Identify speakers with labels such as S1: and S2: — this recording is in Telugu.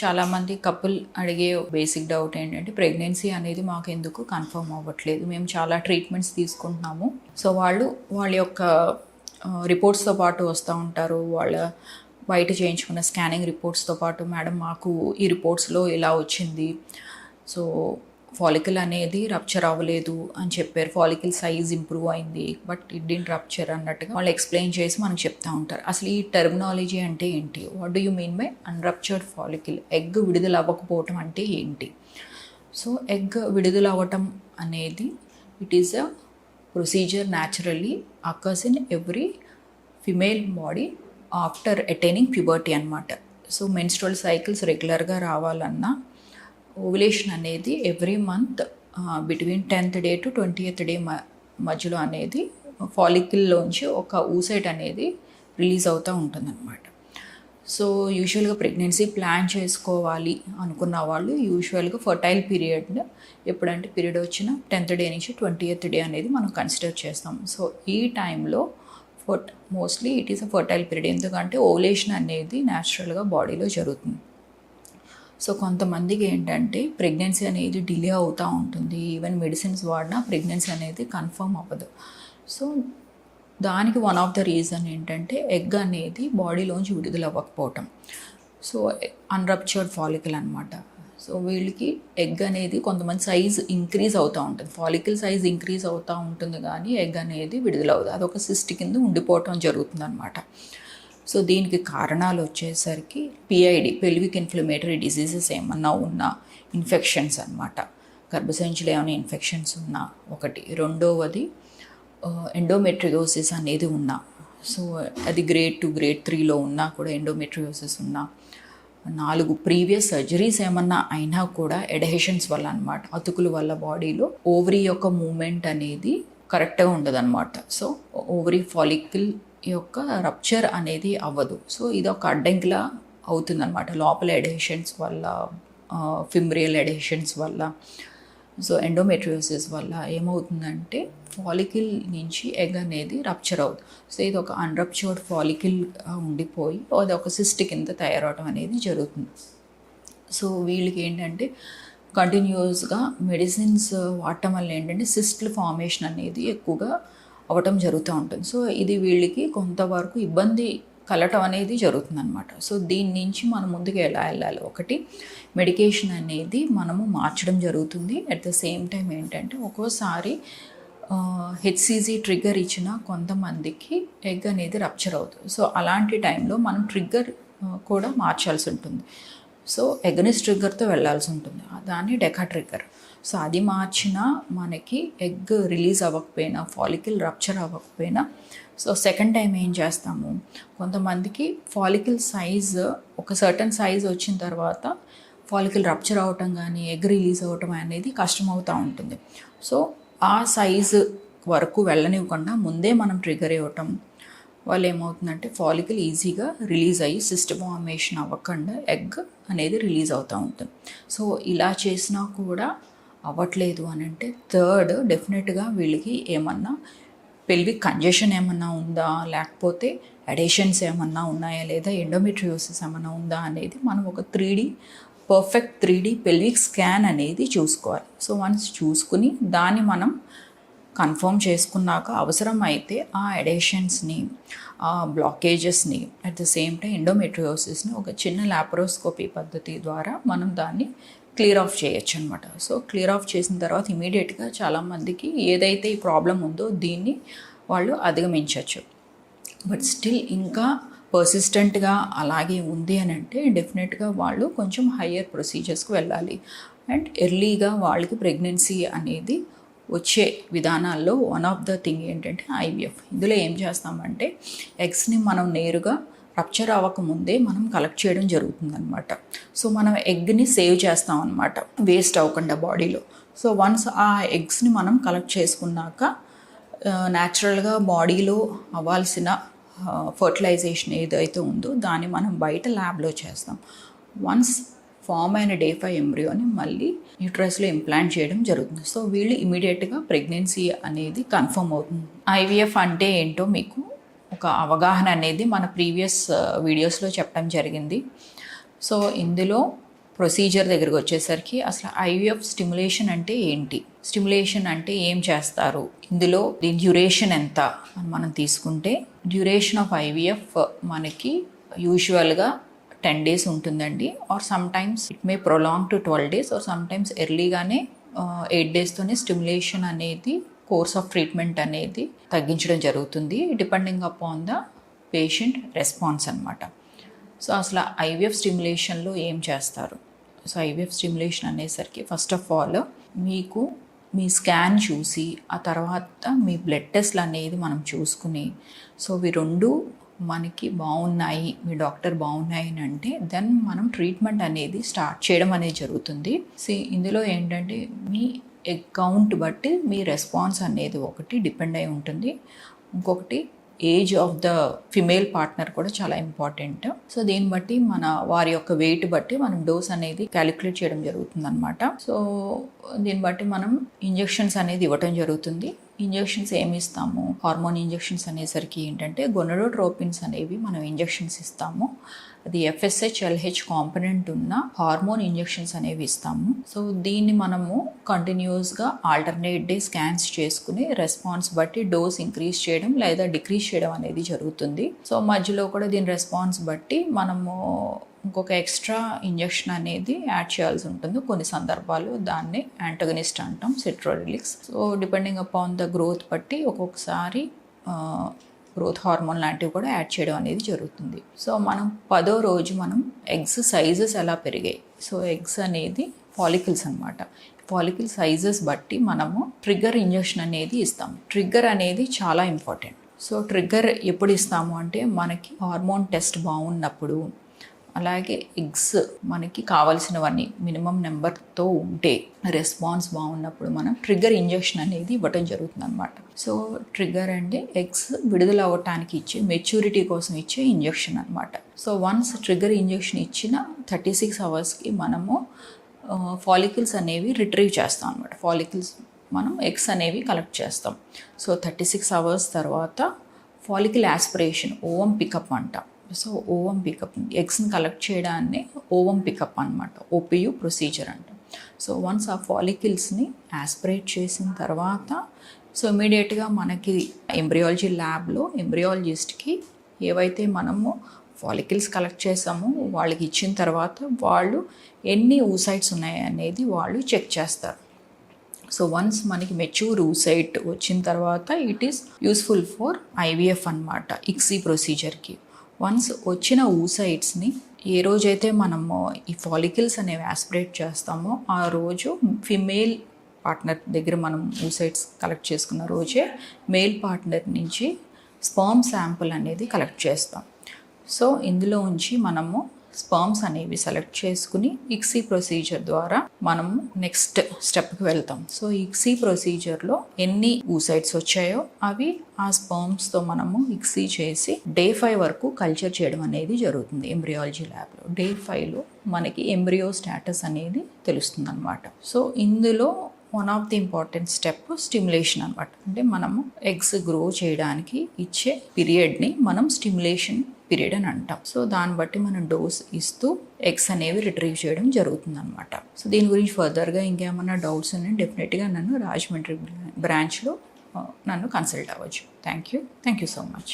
S1: చాలామంది కపుల్ అడిగే బేసిక్ డౌట్ ఏంటంటే ప్రెగ్నెన్సీ అనేది మాకు ఎందుకు కన్ఫర్మ్ అవ్వట్లేదు, మేము చాలా ట్రీట్మెంట్స్ తీసుకుంటున్నాము. సో వాళ్ళ యొక్క రిపోర్ట్స్తో పాటు వస్తూ ఉంటారు. వాళ్ళ బయట చేయించుకున్న స్కానింగ్ రిపోర్ట్స్తో పాటు మేడం మాకు ఈ రిపోర్ట్స్లో ఇలా వచ్చింది, సో ఫాలికల్ అనేది రప్చర్ అవ్వలేదు అని చెప్పారు, ఫాలికల్ సైజ్ ఇంప్రూవ్ అయింది బట్ ఇట్ డింట్ రప్చర్ అన్నట్టుగా వాళ్ళు ఎక్స్ప్లెయిన్ చేసి మనకు చెప్తూ ఉంటారు. అసలు ఈ టెర్మినాలజీ అంటే ఏంటి, what do you mean by unruptured follicle, egg విడుదల అవ్వకపోవటం అంటే ఏంటి? సో ఎగ్ విడుదల అవ్వటం అనేది it is a procedure naturally occurs in every female body after attaining puberty అనమాట. సో మెన్స్ట్రువల్ సైకిల్స్ రెగ్యులర్గా రావాలన్నా ఓవులేషన్ అనేది every month between 10th day to 20th day మధ్యలో అనేది ఫాలికల్లోంచి ఒక ఊసైట్ అనేది రిలీజ్ అవుతూ ఉంటుందన్నమాట. సో యూజువల్గా ప్రెగ్నెన్సీ ప్లాన్ చేసుకోవాలి అనుకున్న వాళ్ళు యూజువల్గా ఫర్టైల్ పీరియడ్ ఎప్పుడంటే పీరియడ్ వచ్చిన 10th డే నుంచి 20th డే అనేది మనం కన్సిడర్ చేస్తాం. సో ఈ టైంలో mostly it is a fertile period, ఎందుకంటే ఓవులేషన్ అనేది న్యాచురల్గా బాడీలో జరుగుతుంది. సో కొంతమందికి ఏంటంటే ప్రెగ్నెన్సీ అనేది డిలే అవుతూ ఉంటుంది, ఈవెన్ మెడిసిన్స్ వాడినా ప్రెగ్నెన్సీ అనేది కన్ఫర్మ్ అవ్వదు. సో దానికి వన్ ఆఫ్ ద రీజన్ ఏంటంటే ఎగ్ అనేది బాడీలోంచి విడుదల అవ్వకపోవటం. సో అన్రప్చర్డ్ ఫాలికల్ అనమాట. సో వీళ్ళకి ఎగ్ అనేది కొంతమంది సైజ్ ఇంక్రీజ్ అవుతూ ఉంటుంది, ఫాలికల్ సైజ్ ఇంక్రీజ్ అవుతూ ఉంటుంది కానీ ఎగ్ అనేది విడుదల అవుతుంది, అదొక సిస్ట్ కింద ఉండిపోవటం జరుగుతుంది అనమాట. సో దీనికి కారణాలు వచ్చేసరికి పిఐడి, పెల్విక్ ఇన్ఫ్లమేటరీ డిసీజెస్ ఏమన్నా ఉన్నా, ఇన్ఫెక్షన్స్ అనమాట, గర్భసంచిలో ఏమైనా ఇన్ఫెక్షన్స్ ఉన్నా ఒకటి, రెండవది ఎండోమెట్రియోసిస్ అనేది ఉన్నా, సో అది గ్రేడ్ 2 గ్రేడ్ 3లో ఉన్నా కూడా ఎండోమెట్రియోసిస్ ఉన్నా, 4 ప్రీవియస్ సర్జరీస్ ఏమన్నా అయినా కూడా ఎడహెషన్స్ వల్ల అనమాట, అతుకుల వల్ల బాడీలో ఓవరీ యొక్క మూమెంట్ అనేది కరెక్ట్గా ఉండదు అనమాట. సో ఓవరీ ఫాలికల్ యొక్క రప్చర్ అనేది అవ్వదు. సో ఇది ఒక అడ్డంకిలా అవుతుందన్నమాట లోపల ఎడహెషన్స్ వల్ల, ఫిమ్రియల్ ఎడహెషన్స్ వల్ల. సో ఎండోమెట్రియోసిస్ వల్ల ఏమవుతుందంటే ఫాలికల్ నుంచి ఎగ్ అనేది రప్చర్ అవుతుంది. సో ఇది ఒక అన్రప్చర్డ్ ఫాలికల్ ఉండిపోయి అది ఒక సిస్ట్ కింద తయారవడం అనేది జరుగుతుంది. సో వీళ్ళకి ఏంటంటే కంటిన్యూస్గా మెడిసిన్స్ వాడటం వల్ల ఏంటంటే సిస్ట్ల ఫార్మేషన్ అనేది ఎక్కువగా అవ్వటం జరుగుతూ ఉంటుంది. సో ఇది వీళ్ళకి కొంతవరకు ఇబ్బంది కలటం అనేది జరుగుతుందన్నమాట. సో దీని నుంచి మనం ముందుకు ఎలా వెళ్ళాలి, ఒకటి మెడికేషన్ అనేది మనము మార్చడం జరుగుతుంది. అట్ ద సేమ్ టైం ఏంటంటే ఒక్కోసారి హెచ్సిజీ ట్రిగ్గర్ ఇచ్చిన కొంతమందికి ఎగ్ అనేది రప్చర్ అవుతుంది. సో అలాంటి టైంలో మనం ట్రిగ్గర్ కూడా మార్చాల్సి ఉంటుంది. సో ఎగ్నిస్ ట్రిగ్గర్తో వెళ్ళాల్సి ఉంటుంది, దాన్ని డెకా ట్రిగ్గర్. సో అది మార్చినా మనకి ఎగ్ రిలీజ్ అవ్వకపోయినా, ఫాలికల్ రప్చర్ అవ్వకపోయినా, సో సెకండ్ టైం ఏం చేస్తాము, కొంతమందికి ఫాలికల్ సైజ్ ఒక సర్టన్ సైజ్ వచ్చిన తర్వాత ఫాలికల్ రప్చర్ అవ్వటం కానీ ఎగ్ రిలీజ్ అవ్వటం అనేది కష్టమవుతూ ఉంటుంది. సో ఆ సైజు వరకు వెళ్ళనివ్వకుండా ముందే మనం ట్రిగ్గర్ ఇవ్వటం వల్ల ఏమవుతుందంటే ఫాలికల్ ఈజీగా రిలీజ్ అయ్యి సిస్ట్ ఫార్మేషన్ అవ్వకుండా ఎగ్ అనేది రిలీజ్ అవుతూ ఉంటుంది. సో ఇలా చేసినా కూడా అవ్వట్లేదు అని అంటే థర్డ్ డెఫినెట్గా వీళ్ళకి ఏమన్నా పెల్విక్ కంజెషన్ ఏమన్నా ఉందా, లేకపోతే అడేషన్స్ ఏమన్నా ఉన్నాయా, లేదా ఎండోమెట్రియోసిస్ ఏమన్నా ఉందా అనేది మనం ఒక 3D perfect 3D pelvic scan అనేది చూసుకోవాలి. సో వన్స్ చూసుకుని దాన్ని మనం కన్ఫర్మ్ చేసుకున్నాక అవసరం అయితే ఆ ఎడేషన్స్ని, ఆ బ్లాకేజెస్ని, అట్ ద సేమ్ టైం ఎండోమెట్రియోసిస్ని ఒక చిన్న లాప్రోస్కోపీ పద్ధతి ద్వారా మనం దాన్ని క్లియర్ ఆఫ్ చేయొచ్చు అనమాట. సో క్లియర్ ఆఫ్ చేసిన తర్వాత ఇమీడియట్గా చాలామందికి ఏదైతే ఈ ప్రాబ్లం ఉందో దీన్ని వాళ్ళు అధిగమించవచ్చు. బట్ స్టిల్ ఇంకా పర్సిస్టెంట్గా అలాగే ఉంది అని అంటే డెఫినెట్గా వాళ్ళు కొంచెం హయ్యర్ ప్రొసీజర్స్కి వెళ్ళాలి. అండ్ ఎర్లీగా వాళ్ళకి ప్రెగ్నెన్సీ అనేది వచ్చే విధానాల్లో వన్ ఆఫ్ ద థింగ్ ఏంటంటే ఐవీఎఫ్. ఇందులో ఏం చేస్తామంటే ఎగ్స్ని మనం నేరుగా రప్చర్ అవ్వకముందే మనం కలెక్ట్ చేయడం జరుగుతుందన్నమాట. సో మనం ఎగ్ని సేవ్ చేస్తాం అనమాట, వేస్ట్ అవ్వకుండా బాడీలో. సో వన్స్ ఆ ఎగ్స్ని మనం కలెక్ట్ చేసుకున్నాక న్యాచురల్గా బాడీలో అవ్వాల్సిన ఫర్టిలైజేషన్ ఏదైతే ఉందో దాన్ని మనం బయట ల్యాబ్లో చేస్తాం. వన్స్ ఫామ్ అయిన డే 5 ఎంబ్రియోని మళ్ళీ యూట్రస్లో ఇంప్లాంట్ చేయడం జరుగుతుంది. సో వీళ్ళు ఇమీడియట్గా ప్రెగ్నెన్సీ అనేది కన్ఫర్మ్ అవుతుంది. ఐవీఎఫ్ అంటే ఏంటో మీకు ఒక అవగాహన అనేది మన ప్రీవియస్ వీడియోస్లో చెప్పడం జరిగింది. సో ఇందులో ప్రొసీజర్ దగ్గరికి వచ్చేసరికి అసలు ఐవీఎఫ్ స్టిమ్యులేషన్ అంటే ఏంటి, స్టిమ్యులేషన్ అంటే ఏం చేస్తారు, ఇందులో దీని డ్యూరేషన్ ఎంత అని మనం తీసుకుంటే, డ్యూరేషన్ ఆఫ్ ఐవీఎఫ్ మనకి యూజువల్గా 10 days ఉంటుందండి. Or sometimes it may prolong to 12 days, or sometimes ఎర్లీగానే 8 days స్టిమ్యులేషన్ అనేది కోర్స్ ఆఫ్ ట్రీట్మెంట్ అనేది తగ్గించడం జరుగుతుంది, depending upon the patient response అనమాట. సో అసలు ఐవీఎఫ్ స్టిమ్యులేషన్లో ఏం చేస్తారు? సో ఐవీఎఫ్ స్టిమ్యులేషన్ అనేసరికి ఫస్ట్ ఆఫ్ ఆల్ మీకు మీ స్కాన్ చూసి ఆ తర్వాత మీ బ్లడ్ టెస్ట్లు అనేది మనం చూసుకుని, సో ఇవి రెండు మనకి బాగున్నాయి, మీ డాక్టర్ బాగున్నాయి అని అంటే దెన్ మనం ట్రీట్మెంట్ అనేది స్టార్ట్ చేయడం అనేది జరుగుతుంది. ఇందులో ఏంటంటే మీ ఎగ్ కౌంట్ బట్టి మీ రెస్పాన్స్ అనేది ఒకటి డిపెండ్ అయి ఉంటుంది, ఇంకొకటి age of the female partner కూడా చాలా ఇంపార్టెంట్. సో దీన్ని బట్టి వారి యొక్క వెయిట్ బట్టి మనం డోస్ అనేది క్యాలిక్యులేట్ చేయడం జరుగుతుంది అనమాట. సో దీన్ని బట్టి మనం ఇంజెక్షన్స్ అనేది ఇవ్వటం జరుగుతుంది. ఇంజెక్షన్స్ ఏమి ఇస్తాము, హార్మోన్ ఇంజెక్షన్స్ అనేసరికి ఏంటంటే గొనడోట్రోపిన్స్ అనేవి మనం ఇంజెక్షన్స్ ఇస్తాము. అది FSH LH కాంపనెంట్ ఉన్న హార్మోన్ ఇంజెక్షన్స్ అనేవి ఇస్తాము. సో దీన్ని మనము కంటిన్యూస్గా ఆల్టర్నేట్ డే స్కాన్స్ చేసుకుని రెస్పాన్స్ బట్టి డోస్ ఇంక్రీజ్ చేయడం లేదా డిక్రీజ్ చేయడం అనేది జరుగుతుంది. సో మధ్యలో కూడా దీని రెస్పాన్స్ బట్టి మనము ఇంకొక ఎక్స్ట్రా ఇంజెక్షన్ అనేది యాడ్ చేయాల్సి ఉంటుంది. కొన్ని సందర్భాలు దాన్ని యాంటగనిస్ట్ అంటాం, సిట్రోలిక్స్. So depending upon the growth బట్టి ఒక్కొక్కసారి గ్రోత్ హార్మోన్ లాంటివి కూడా యాడ్ చేయడం అనేది జరుగుతుంది. సో మనం 10వ రోజు మనం ఎగ్స్ సైజెస్ ఎలా పెరిగాయి, సో ఎగ్స్ అనేది ఫాలికల్స్ అనమాట, ఫాలికల్ సైజెస్ బట్టి మనము ట్రిగ్గర్ ఇంజెక్షన్ అనేది ఇస్తాము. ట్రిగ్గర్ అనేది చాలా ఇంపార్టెంట్. సో ట్రిగ్గర్ ఎప్పుడు ఇస్తాము అంటే మనకి హార్మోన్ టెస్ట్ బాగున్నప్పుడు, అలాగే ఎగ్స్ మనకి కావాల్సినవన్నీ మినిమం నెంబర్తో ఉంటే, రెస్పాన్స్ బాగున్నప్పుడు మనం ట్రిగ్గర్ ఇంజెక్షన్ అనేది ఇవ్వటం జరుగుతుంది అనమాట. సో ట్రిగ్గర్ అంటే ఎగ్స్ విడుదల అవ్వటానికి ఇచ్చే మెచ్యూరిటీ కోసం ఇచ్చే ఇంజెక్షన్ అనమాట. సో వన్స్ ట్రిగ్గర్ ఇంజెక్షన్ ఇచ్చిన 36 hours మనము ఫాలికల్స్ అనేవి రిట్రీవ్ చేస్తాం అనమాట. ఫాలికల్స్ మనం ఎగ్స్ అనేవి కలెక్ట్ చేస్తాం. సో 36 hours తర్వాత ఫాలికల్ యాస్పిరేషన్, ఓవం పికప్ అంటాం. సో ఓవం పికప్, ఎగ్స్ని కలెక్ట్ చేయడాన్ని ఓవం పికప్ అనమాట, OPU ప్రొసీజర్ అంటాం. సో వన్స్ ఆ ఫాలికల్స్ని యాస్పిరేట్ చేసిన తర్వాత సో ఇమీడియట్గా మనకి ఎంబ్రియాలజీ ల్యాబ్లో ఎంబ్రియాలజిస్ట్కి ఏవైతే మనము ఫాలికల్స్ కలెక్ట్ చేసామో వాళ్ళకి ఇచ్చిన తర్వాత వాళ్ళు ఎన్ని oocytes ఉన్నాయి అనేది వాళ్ళు చెక్ చేస్తారు. సో వన్స్ మనకి మెచ్యూర్ oocyte వచ్చిన తర్వాత it is useful for IVF అనమాట, ICSI ప్రొసీజర్కి. వన్స్ వచ్చిన oocytesని ఏ రోజైతే మనము ఈ ఫాలికల్స్ అనేవి యాస్పిరేట్ చేస్తామో ఆ రోజు ఫిమేల్ పార్ట్నర్ దగ్గర మనం oocytes కలెక్ట్ చేసుకున్న రోజే మేల్ పార్ట్నర్ నుంచి స్పర్మ్ శాంపుల్ అనేది కలెక్ట్ చేస్తాం. సో ఇందులో ఉంచి మనము స్పర్మ్స్ అనేవి సెలెక్ట్ చేసుకుని ICSI ప్రొసీజర్ ద్వారా మనము నెక్స్ట్ స్టెప్కి వెళ్తాం. సో ICSI ప్రొసీజర్లో ఎన్ని oocytes వచ్చాయో అవి ఆ స్పర్మ్స్తో మనము ICSI చేసి Day 5 వరకు కల్చర్ చేయడం అనేది జరుగుతుంది ఎంబ్రియాలజీ ల్యాబ్లో. Day 5లో మనకి ఎంబ్రియో స్టేటస్ అనేది తెలుస్తుంది అనమాట. సో ఇందులో one of the important step stimulation అనమాట. అంటే మనము ఎగ్స్ గ్రో చేయడానికి ఇచ్చే పీరియడ్ని మనం స్టిమ్యులేషన్ పీరియడ్ అని అంటాం. సో దాన్ని బట్టి మనం డోస్ ఇస్తూ ఎగ్స్ అనేవి రిట్రీవ్ చేయడం జరుగుతుంది అనమాట. సో దీని గురించి ఫర్దర్గా ఇంకేమన్నా డౌట్స్ ఉన్నాయి డెఫినెట్గా నన్ను రాజమండ్రి బ్రాంచ్లో నన్ను కన్సల్ట్ అవ్వచ్చు. Thank you so much.